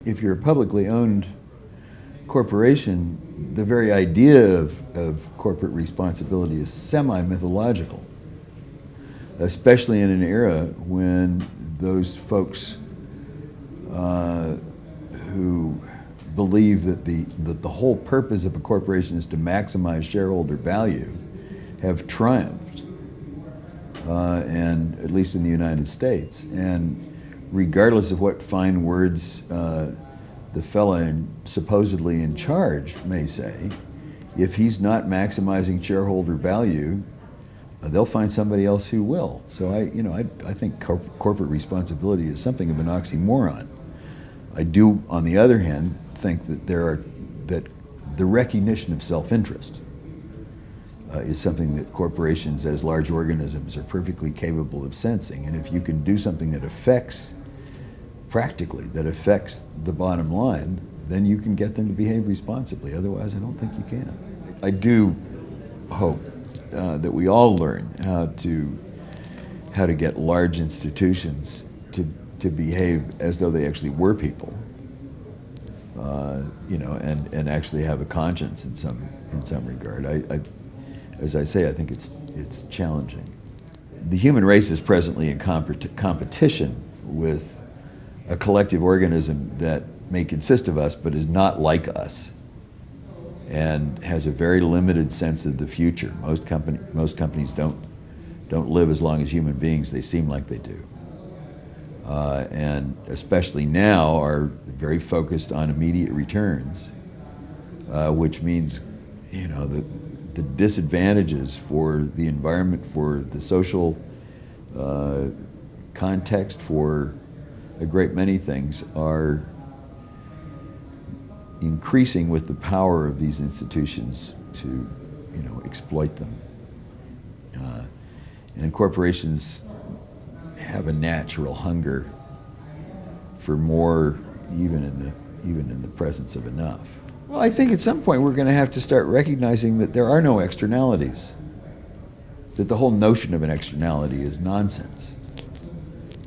if you're a publicly owned corporation, the very idea of corporate responsibility is semi-mythological, especially in an era when those folks who believe that the whole purpose of a corporation is to maximize shareholder value have triumphed, and at least in the United States. And regardless of what fine words the fella supposedly in charge may say, if he's not maximizing shareholder value, they'll find somebody else who will. So I think corporate responsibility is something of an oxymoron. I do, on the other hand, think that that the recognition of self-interest is something that corporations as large organisms are perfectly capable of sensing. And if you can do something that affects the bottom line, then you can get them to behave responsibly. Otherwise, I don't think you can. I do hope that we all learn how to get large institutions to behave as though they actually were people, and actually have a conscience in some regard. As I say, I think it's challenging. The human race is presently in competition with a collective organism that may consist of us but is not like us and has a very limited sense of the future. Most companies don't live as long as human beings. They seem like they do. And especially now are very focused on immediate returns, which means, the disadvantages for the environment, for the social context, for a great many things are increasing with the power of these institutions to, exploit them. And corporations have a natural hunger for more, even in the presence of enough. Well, I think at some point we're going to have to start recognizing that there are no externalities, that the whole notion of an externality is nonsense,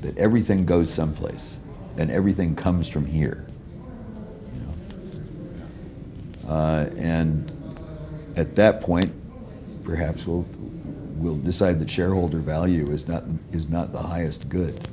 that everything goes someplace and everything comes from here. And at that point, perhaps we'll decide that shareholder value is not the highest good.